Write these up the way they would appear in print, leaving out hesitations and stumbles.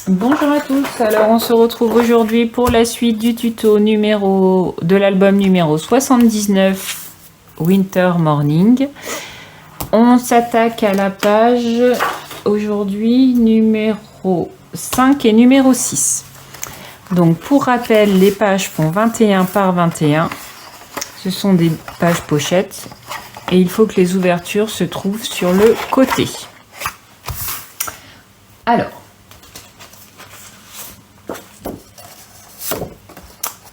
Bonjour à tous, alors on se retrouve aujourd'hui pour la suite du tuto de l'album numéro 79 Winter Morning. On s'attaque à la page aujourd'hui numéro 5 et numéro 6. Donc pour rappel, les pages font 21 par 21. Ce sont des pages pochettes et il faut que les ouvertures se trouvent sur le côté. Alors,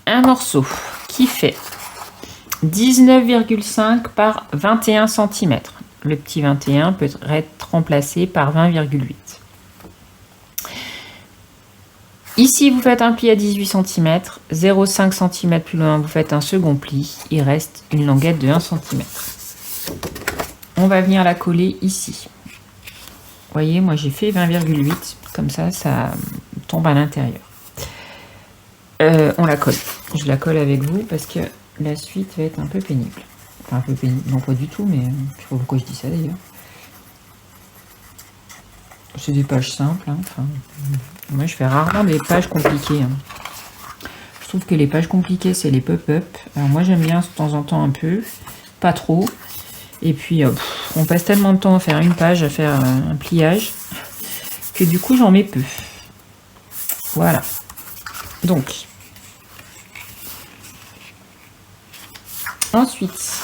un morceau qui fait 19,5 par 21 cm. Le petit 21 peut être remplacé par 20,8. Ici, vous faites un pli à 18 cm, 0,5 cm plus loin, vous faites un second pli. Il reste une languette de 1 cm. On va venir la coller ici. Vous voyez, moi j'ai fait 20,8, comme ça, ça tombe à l'intérieur. On la colle. Je la colle avec vous parce que la suite va être un peu pénible. Enfin, un peu pénible, non pas du tout, mais je sais pas pourquoi je dis ça d'ailleurs. C'est des pages simples. Hein. Enfin, moi, je fais rarement des pages compliquées. Hein. Je trouve que les pages compliquées, c'est les pop-up. Alors moi, j'aime bien de temps en temps un peu, pas trop. Et puis, on passe tellement de temps à faire une page, à faire un pliage, que du coup, j'en mets peu. Voilà. Donc, ensuite,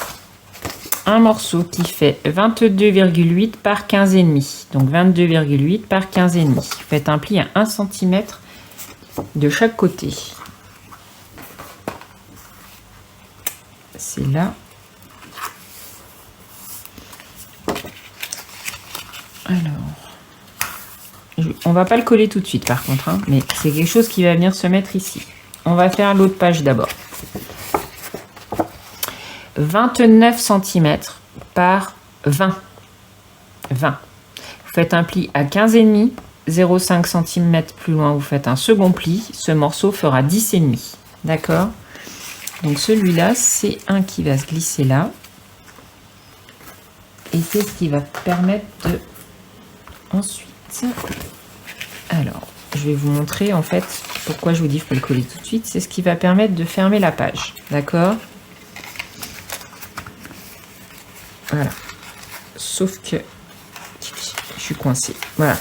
un morceau qui fait 22,8 par 15,5. Donc 22,8 par 15,5. Faites un pli à 1 cm de chaque côté. C'est là. Alors, on va pas le coller tout de suite par contre, hein, mais c'est quelque chose qui va venir se mettre ici. On va faire l'autre page d'abord. 29 cm par 20. 20. Vous faites un pli à 15,5, 0,5 cm plus loin, vous faites un second pli. Ce morceau fera 10,5. D'accord? Donc celui-là, c'est un qui va se glisser là. Et c'est ce qui va permettre de... Ensuite... Alors, je vais vous montrer en fait pourquoi je vous dis qu'il faut le coller tout de suite. C'est ce qui va permettre de fermer la page. D'accord? Voilà. Sauf que je suis coincée. Voilà.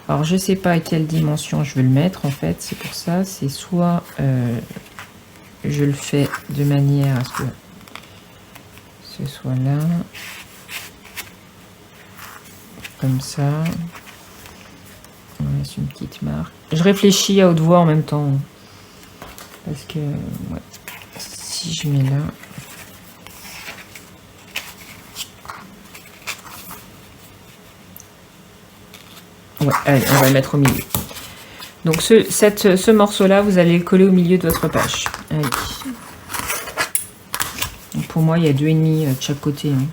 Alors, je sais pas à quelle dimension je veux le mettre, en fait. C'est pour ça. C'est soit je le fais de manière à ce que ce soit là. Comme ça. On laisse une petite marque. Je réfléchis à haute voix en même temps. Parce que, ouais. Si je mets là... Ouais, allez, on va le mettre au milieu. Donc ce morceau-là, vous allez le coller au milieu de votre page. Allez. Donc pour moi, il y a 2,5 de chaque côté. Hein.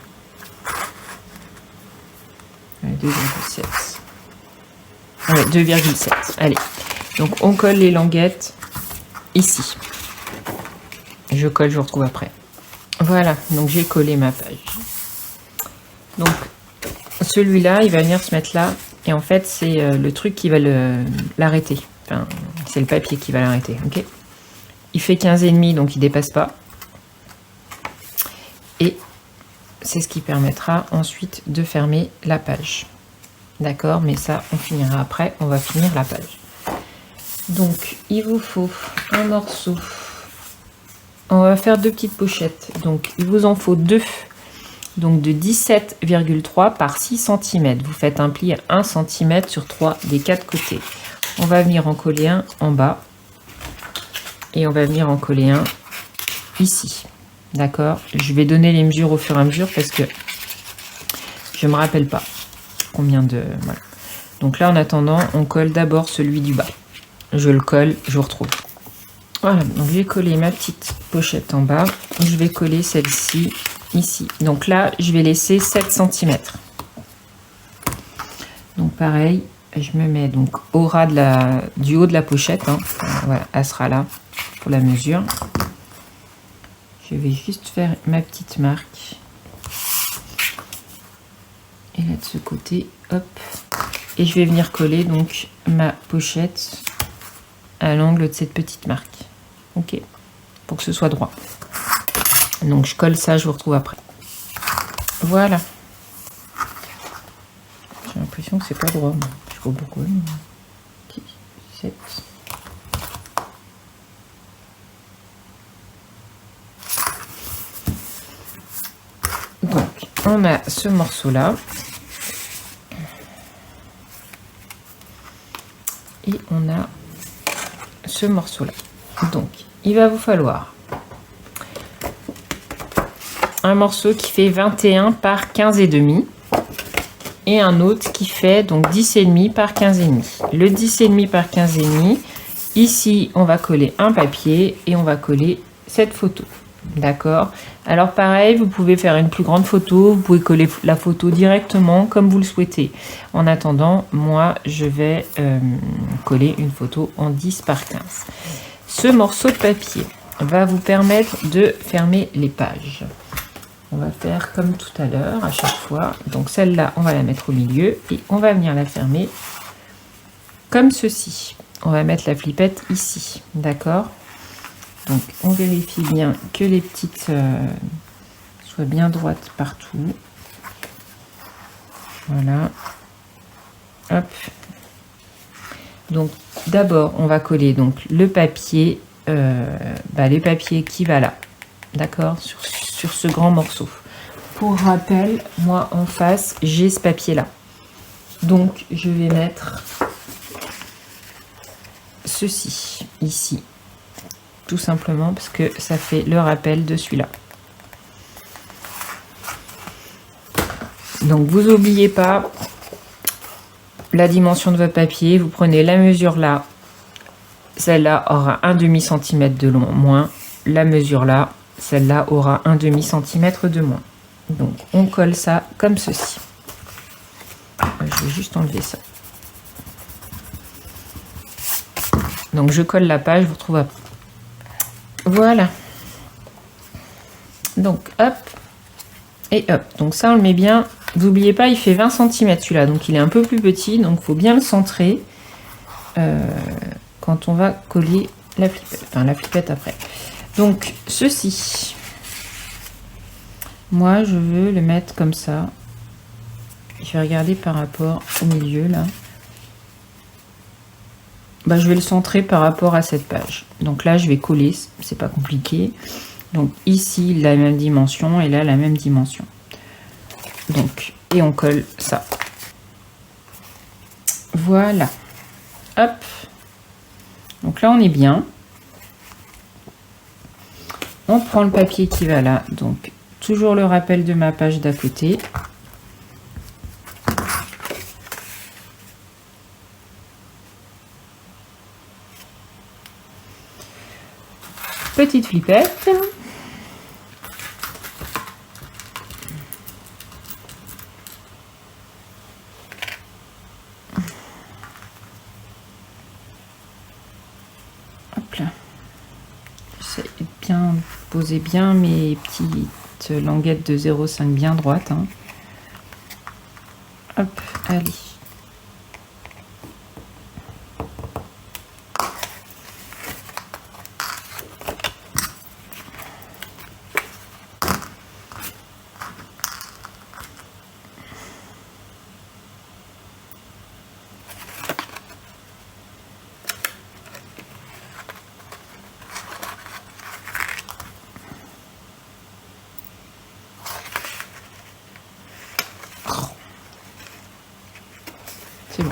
Allez, 2,7. Ouais, 2,7. Allez. Donc on colle les languettes ici. Je colle, je vous retrouve après. Voilà, donc j'ai collé ma page. Donc celui-là, il va venir se mettre là. Et en fait, c'est le truc qui va l'arrêter. Enfin, c'est le papier qui va l'arrêter. Okay, il fait 15,5, donc il ne dépasse pas. Et c'est ce qui permettra ensuite de fermer la page. D'accord, mais ça, on finira après. On va finir la page. Donc, il vous faut un morceau. On va faire 2 petites pochettes. Donc, il vous en faut 2. Donc de 17,3 par 6 cm. Vous faites un pli à 1 cm sur 3 des 4 côtés. On va venir en coller un en bas. Et on va venir en coller un ici. D'accord? Je vais donner les mesures au fur et à mesure parce que je ne me rappelle pas combien de... Voilà. Donc là, en attendant, on colle d'abord celui du bas. Je le colle, je vous retrouve. Voilà, donc j'ai collé ma petite pochette en bas. Je vais coller celle-ci ici. Donc là, je vais laisser 7 cm. Donc pareil, je me mets donc au ras du haut de la pochette. Hein. Voilà, elle sera là pour la mesure. Je vais juste faire ma petite marque. Et là de ce côté, hop, Et je vais venir coller donc ma pochette à l'angle de cette petite marque. Ok, pour que ce soit droit. Donc je colle ça, je vous retrouve après. Voilà. J'ai l'impression que c'est pas droit. Moi. Je sais pas pourquoi. 10, 7. Donc on a ce morceau là. Et on a ce morceau là. Donc il va vous falloir un morceau qui fait 21 par 15,5 et un autre qui fait donc 10,5 par 15,5. Le 10,5 par 15,5, ici on va coller un papier et on va coller cette photo. D'accord? Alors pareil, vous pouvez faire une plus grande photo, vous pouvez coller la photo directement comme vous le souhaitez. En attendant, moi je vais coller une photo en 10 par 15. Ce morceau de papier va vous permettre de fermer les pages. On va faire comme tout à l'heure à chaque fois. Donc celle-là, on va la mettre au milieu et on va venir la fermer comme ceci. On va mettre la flippette ici, d'accord? Donc on vérifie bien que les petites soient bien droites partout. Voilà. Hop. Donc d'abord, on va coller donc le papier, les papiers qui va là, d'accord, sur ce grand morceau. Pour rappel, moi en face, j'ai ce papier-là. Donc je vais mettre ceci ici, tout simplement parce que ça fait le rappel de celui-là. Donc vous n'oubliez pas la dimension de votre papier, vous prenez la mesure là, celle-là aura un demi-centimètre de long moins, la mesure là, celle-là aura un demi-centimètre de moins. Donc on colle ça comme ceci. Je vais juste enlever ça. Donc je colle la page, je vous retrouve après. Voilà. Donc hop et hop. Donc ça on le met bien. N'oubliez pas, il fait 20 cm celui-là, donc il est un peu plus petit, donc il faut bien le centrer quand on va coller la flippette, enfin la flippette après. Donc ceci, moi je veux le mettre comme ça. Je vais regarder par rapport au milieu là. Je vais le centrer par rapport à cette page. Donc là je vais coller, c'est pas compliqué. Donc ici la même dimension et là la même dimension. Donc, et on colle ça. Voilà. Hop. Donc là, on est bien. On prend le papier qui va là. Donc, toujours le rappel de ma page d'à côté. Petite flippette. Bien poser bien mes petites languettes de 0,5 bien droites. Hein. Hop, allez. C'est bon.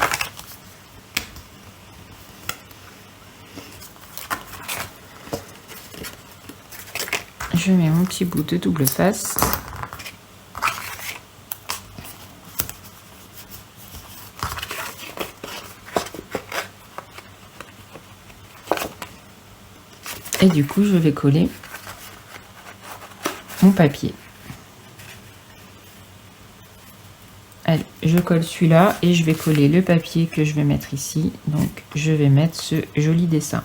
Je mets mon petit bout de double face. Et du coup, je vais coller mon papier. Allez, je colle celui-là et je vais coller le papier que je vais mettre ici. Donc, je vais mettre ce joli dessin.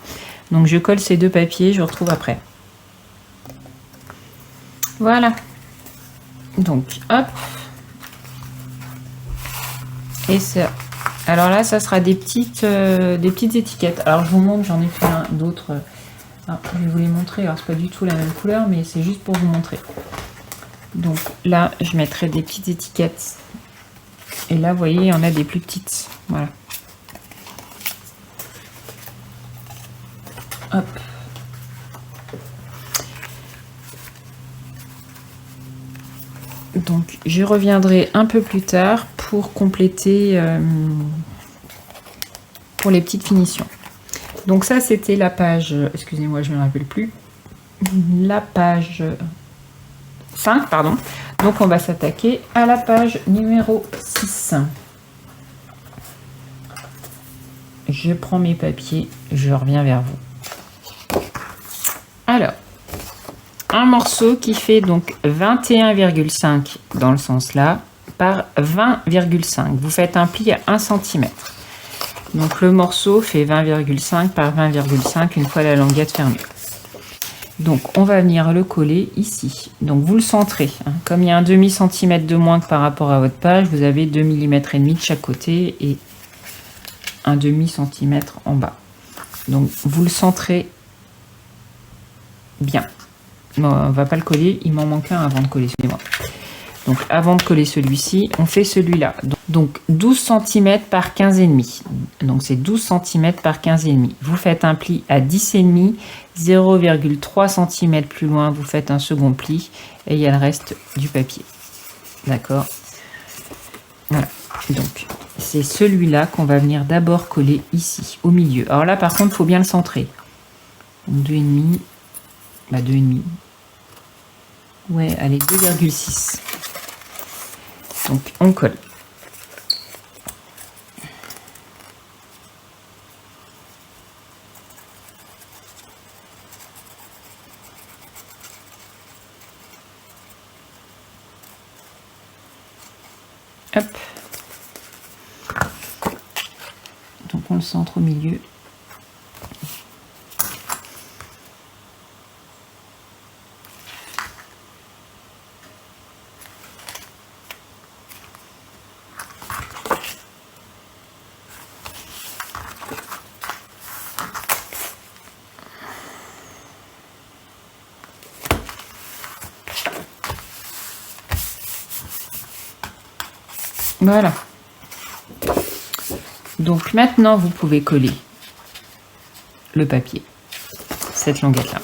Donc, je colle ces deux papiers, je retrouve après. Voilà. Donc, hop. Et ça, Alors là, ça sera des petites étiquettes. Alors je vous montre, j'en ai fait d'autres. Je vais vous les montrer. Alors c'est pas du tout la même couleur, mais c'est juste pour vous montrer. Donc là, je mettrai des petites étiquettes. Et là, vous voyez, il y en a des plus petites. Voilà. Hop. Donc je reviendrai un peu plus tard pour compléter pour les petites finitions. Donc ça c'était la page, excusez-moi je ne me rappelle plus, la page 5 pardon. Donc on va s'attaquer à la page numéro 6. Je prends mes papiers, je reviens vers vous. Alors, un morceau qui fait donc 21,5 dans le sens là par 20,5. Vous faites un pli à 1 cm. Donc le morceau fait 20,5 par 20,5 une fois la languette fermée. Donc on va venir le coller ici. Donc vous le centrez. Hein. Comme il y a un demi-centimètre de moins que par rapport à votre page, vous avez 2 mm et demi de chaque côté et un demi-centimètre en bas. Donc vous le centrez bien. Non, on va pas le coller, il m'en manque un avant de coller, excusez-moi. Donc avant de coller celui-ci, on fait celui-là. Donc 12 cm par 15,5. Donc c'est 12 cm par 15,5. Vous faites un pli à 10,5, 0,3 cm plus loin, vous faites un second pli et il y a le reste du papier. D'accord? Voilà. Donc c'est celui-là qu'on va venir d'abord coller ici, au milieu. Alors là par contre, il faut bien le centrer. Donc 2,5, bah 2,5. Ouais, allez, 2,6. Donc, on colle. Hop. Donc, on le centre au milieu. Voilà. Donc maintenant, vous pouvez coller le papier, cette languette-là.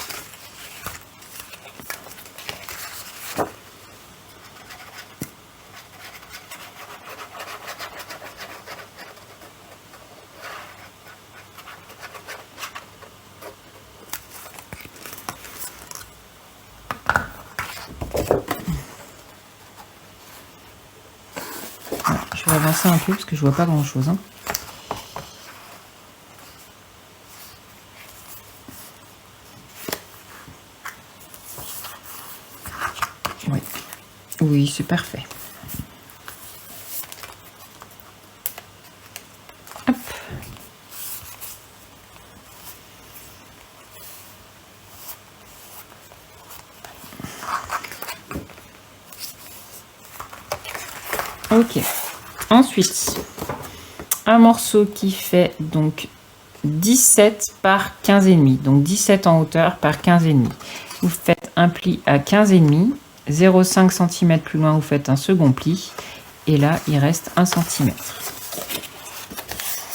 Je vais avancer un peu parce que je vois pas grand chose. Hein. Oui, oui, c'est parfait. Hop. Ok. Ensuite, un morceau qui fait donc 17 par 15,5. Donc 17 en hauteur par 15,5. Vous faites un pli à 15,5. 0,5 cm plus loin, vous faites un second pli. Et là, il reste 1 cm.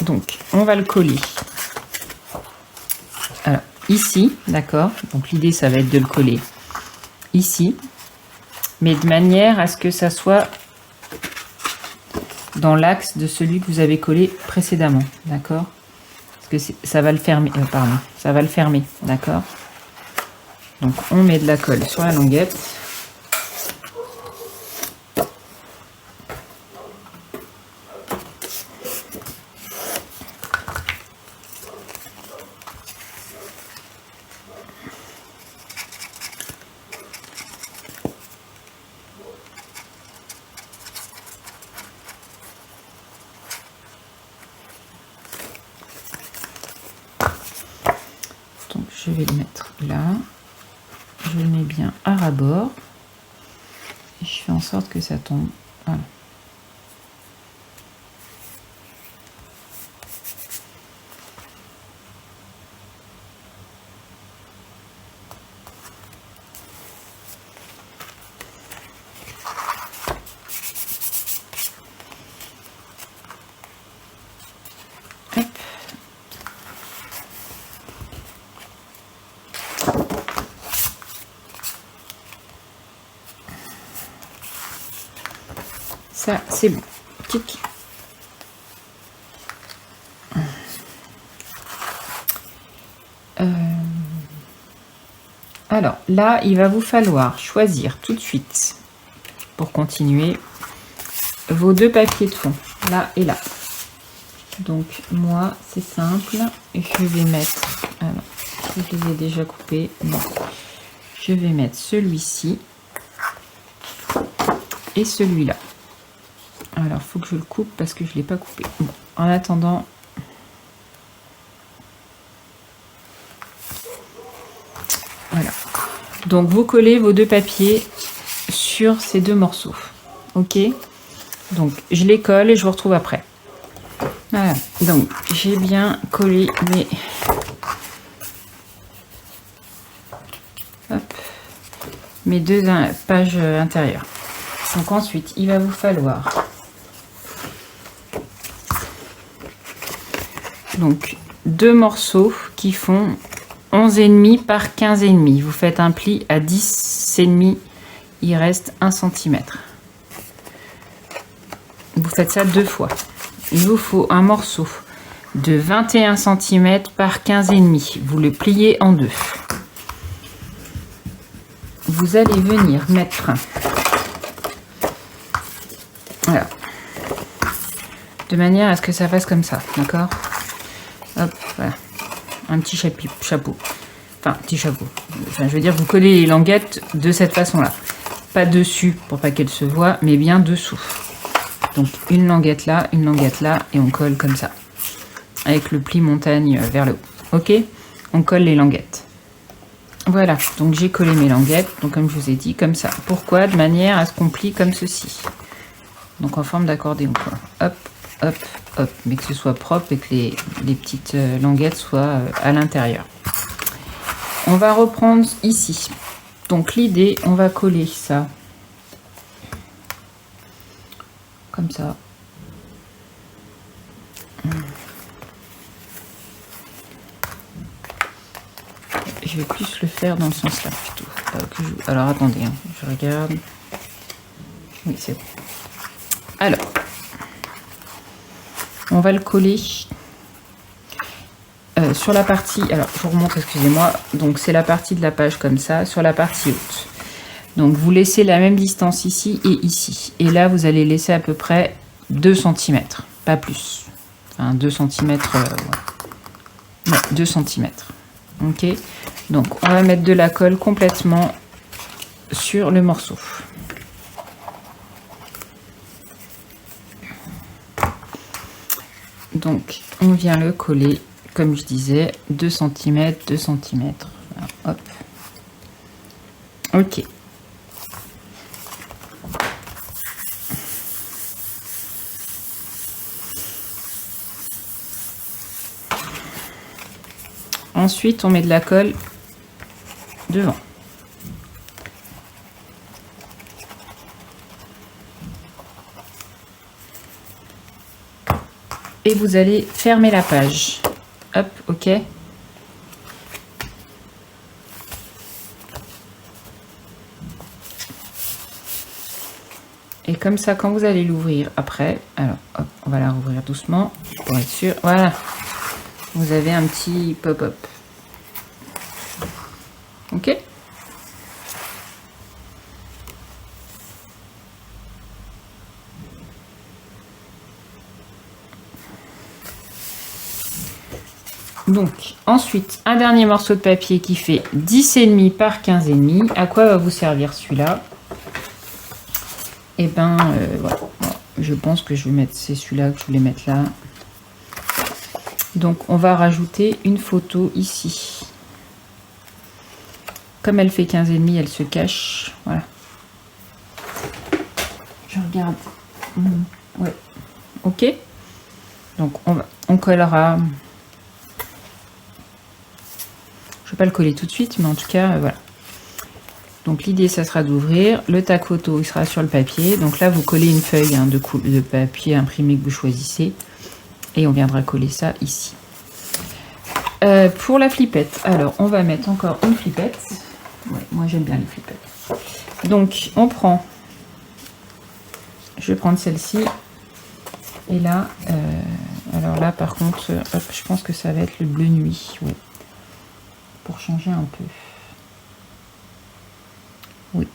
Donc, on va le coller. Alors, ici, d'accord. Donc, l'idée, ça va être de le coller ici. Mais de manière à ce que ça soit dans l'axe de celui que vous avez collé précédemment, d'accord? Parce que ça va le fermer, ça va le fermer, d'accord? Donc on met de la colle sur la languette. Je vais le mettre là, je le mets bien à ras-bord et je fais en sorte que ça tombe. Voilà. Ça, c'est bon. Tic. Alors, là, il va vous falloir choisir tout de suite, pour continuer, vos deux papiers de fond, là et là. Donc, moi, c'est simple. Je vais mettre... Alors, je les ai déjà coupés. Non. Je vais mettre celui-ci et celui-là. Alors, il faut que je le coupe parce que je ne l'ai pas coupé. Bon, en attendant... Voilà. Donc, vous collez vos deux papiers sur ces deux morceaux. Ok? Donc, je les colle et je vous retrouve après. Voilà. Donc, j'ai bien collé mes deux pages intérieures. Donc, ensuite, il va vous falloir donc deux morceaux qui font 11,5 par 15,5. Vous faites un pli à 10,5. Il reste 1 cm. Vous faites ça 2 fois. Il vous faut un morceau de 21 cm par 15,5. Vous le pliez en deux. Vous allez venir mettre... Voilà. De manière à ce que ça fasse comme ça. D'accord? Hop, voilà. Un petit chapeau. Enfin, petit chapeau. Enfin, je veux dire, vous collez les languettes de cette façon-là. Pas dessus pour pas qu'elles se voient, mais bien dessous. Donc, une languette là, et on colle comme ça. Avec le pli montagne vers le haut. Ok? On colle les languettes. Voilà. Donc, j'ai collé mes languettes. Donc, comme je vous ai dit, comme ça. Pourquoi? De manière à ce qu'on plie comme ceci. Donc, en forme d'accordéon, quoi. Hop, hop, hop. Mais que ce soit propre et que les petites languettes soient à l'intérieur. On va reprendre ici. Donc l'idée, on va coller ça comme ça. Je vais plus le faire dans le sens là plutôt. Alors attendez, hein, je regarde. Oui, c'est bon. Alors, on va le coller sur la partie, alors je vous remontre, excusez-moi, donc c'est la partie de la page comme ça, sur la partie haute. Donc vous laissez la même distance ici et ici. Et là, vous allez laisser à peu près 2 cm, pas plus. Enfin, 2 cm, ouais, 2 cm. Ok, donc on va mettre de la colle complètement sur le morceau. Donc, on vient le coller, comme je disais, 2 cm, 2 cm. Voilà, hop. Ok. Ensuite, on met de la colle devant. Et vous allez fermer la page. Hop, ok. Et comme ça, quand vous allez l'ouvrir après, alors hop, on va la rouvrir doucement pour être sûr. Voilà, vous avez un petit pop-up. Ok. Donc, ensuite, un dernier morceau de papier qui fait 10,5 par 15,5. À quoi va vous servir celui-là? Et ben, voilà. Je pense que je vais mettre, c'est celui-là que je voulais mettre là. Donc, on va rajouter une photo ici. Comme elle fait 15,5, elle se cache. Voilà. Je regarde. Ouais. Ok. Donc, on collera... Je ne vais pas le coller tout de suite, mais en tout cas, voilà. Donc l'idée, ça sera d'ouvrir. Le tac photo, il sera sur le papier. Donc là, vous collez une feuille hein, de papier imprimé que vous choisissez. Et on viendra coller ça ici. Pour la flippette, alors on va mettre encore une flippette. Ouais, moi, j'aime bien les flippettes. Donc, on prend je vais prendre celle-ci. Et là, alors là par contre, hop, je pense que ça va être le bleu nuit, oui, pour changer un peu. Oui.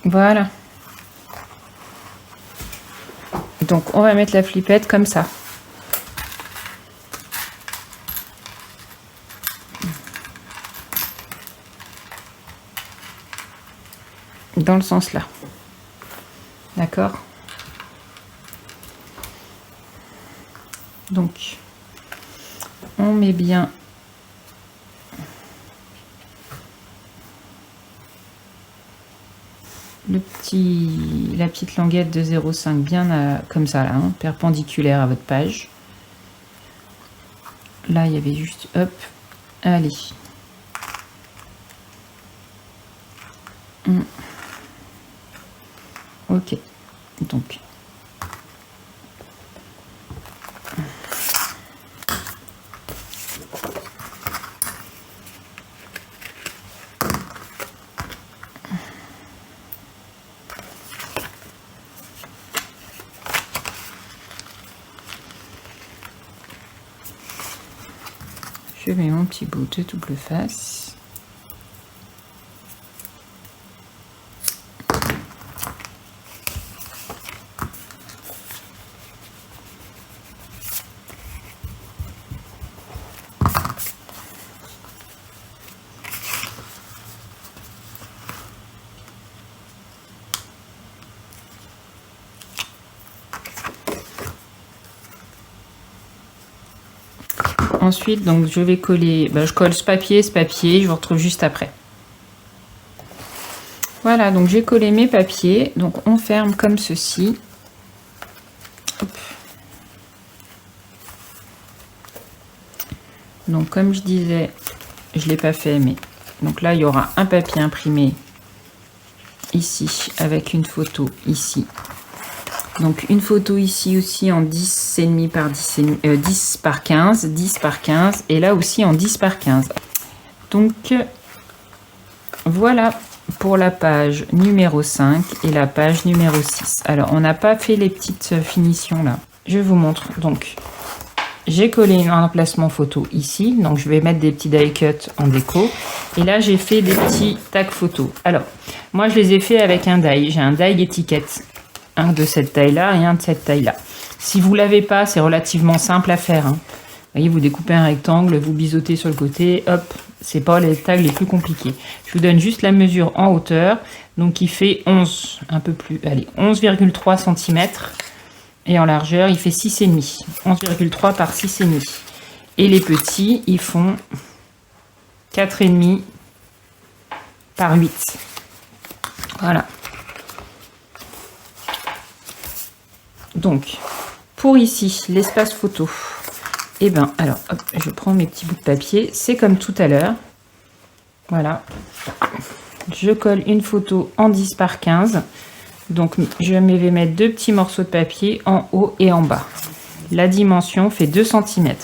Voilà. Donc on va mettre la flippette comme ça. Dans le sens là. D'accord? Donc, on met bien la petite languette de 0,5 bien comme ça là, hein, perpendiculaire à votre page. Là, il y avait juste, hop, allez. Ok, donc. Je mets mon petit bout de double face. Ensuite, donc je vais coller, je colle ce papier, je vous retrouve juste après. Voilà, donc j'ai collé mes papiers, donc on ferme comme ceci. Hop. Donc comme je disais, je ne l'ai pas fait, mais donc là il y aura un papier imprimé ici avec une photo ici. Donc une photo ici aussi en 10,5 par 10 par 15, 10 par 15 et là aussi en 10 par 15. Donc voilà pour la page numéro 5 et la page numéro 6. Alors on n'a pas fait les petites finitions là. Je vous montre. Donc j'ai collé un emplacement photo ici, donc je vais mettre des petits die cut en déco. Et là j'ai fait des petits tags photos. Alors moi je les ai fait avec un die. J'ai un die étiquette. Un de cette taille-là et un de cette taille-là. Si vous ne l'avez pas, c'est relativement simple à faire. Hein. Vous voyez, vous découpez un rectangle, vous biseautez sur le côté, hop, c'est pas les tags les plus compliqués. Je vous donne juste la mesure en hauteur, donc il fait 11, un peu plus, allez, 11,3 cm. Et en largeur, il fait 6,5. 11,3 par 6,5. Et les petits, ils font 4,5 par 8. Voilà. Donc, pour ici, l'espace photo, et ben, alors, hop, je prends mes petits bouts de papier, c'est comme tout à l'heure, voilà, je colle une photo en 10 par 15, donc je vais mettre deux petits morceaux de papier en haut et en bas. La dimension fait 2 cm,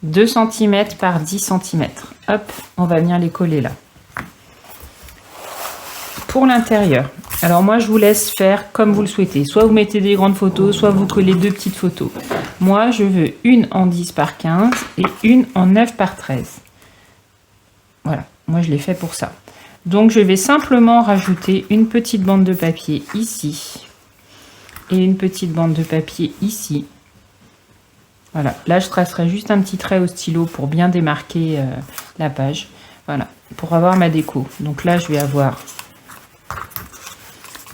2 cm par 10 cm, hop, on va venir les coller là. Pour l'intérieur, alors moi je vous laisse faire comme vous le souhaitez, soit vous mettez des grandes photos, soit vous collez deux petites photos. Moi je veux une en 10 par 15 et une en 9 par 13. Voilà, moi je l'ai fait pour ça. Donc je vais simplement rajouter une petite bande de papier ici et une petite bande de papier ici. Voilà, là je tracerai juste un petit trait au stylo pour bien démarquer la page. Voilà, pour avoir ma déco. Donc là je vais avoir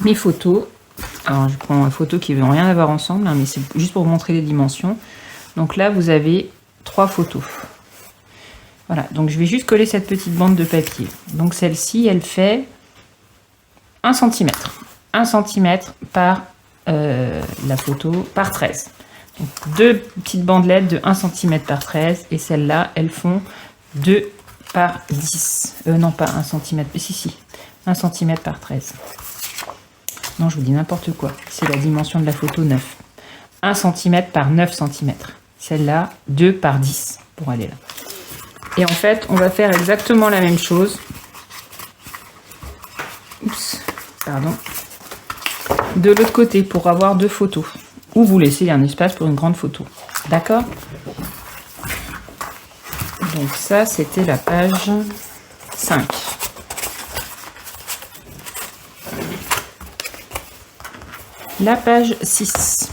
mes photos. Alors je prends une photo qui ne vont rien avoir ensemble, hein, mais c'est juste pour vous montrer les dimensions. Donc là vous avez 3 photos. Voilà, donc je vais juste coller cette petite bande de papier. Donc celle-ci, elle fait 1 cm. 1 cm par la photo par 13. Donc, deux petites bandelettes de 1 cm par 13. Et celles-là, elles font 2 par 10. Non, pas 1 cm. Si. 1 cm par 13. Non, je vous dis n'importe quoi. C'est la dimension de la photo 9. 1 cm par 9 cm. Celle-là, 2 par 10 pour aller là. Et en fait, on va faire exactement la même chose. Oups, pardon. De l'autre côté pour avoir 2 photos. Ou vous laissez un espace pour une grande photo. D'accord? Donc ça, c'était la page 5. La page 6.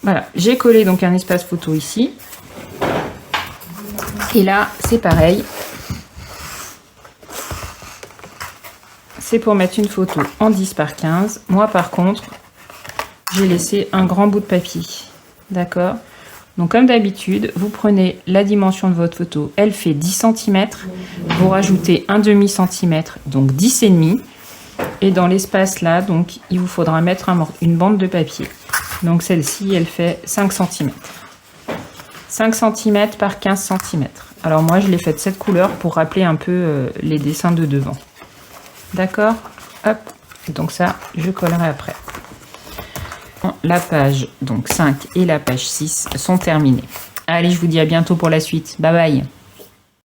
Voilà, j'ai collé donc un espace photo ici. Et là, c'est pareil. C'est pour mettre une photo en 10 par 15. Moi, par contre, j'ai laissé un grand bout de papier. D'accord? Donc, comme d'habitude, vous prenez la dimension de votre photo. Elle fait 10 cm. Vous rajoutez un demi centimètre, donc 10,5. Et dans l'espace là, donc, il vous faudra mettre une bande de papier. Donc, celle-ci, elle fait 5 cm. 5 cm par 15 cm. Alors, moi, je l'ai fait de cette couleur pour rappeler un peu les dessins de devant. D'accord? Hop. Donc, ça, je collerai après. La page donc 5 et la page 6 sont terminées. Allez, je vous dis à bientôt pour la suite. Bye bye!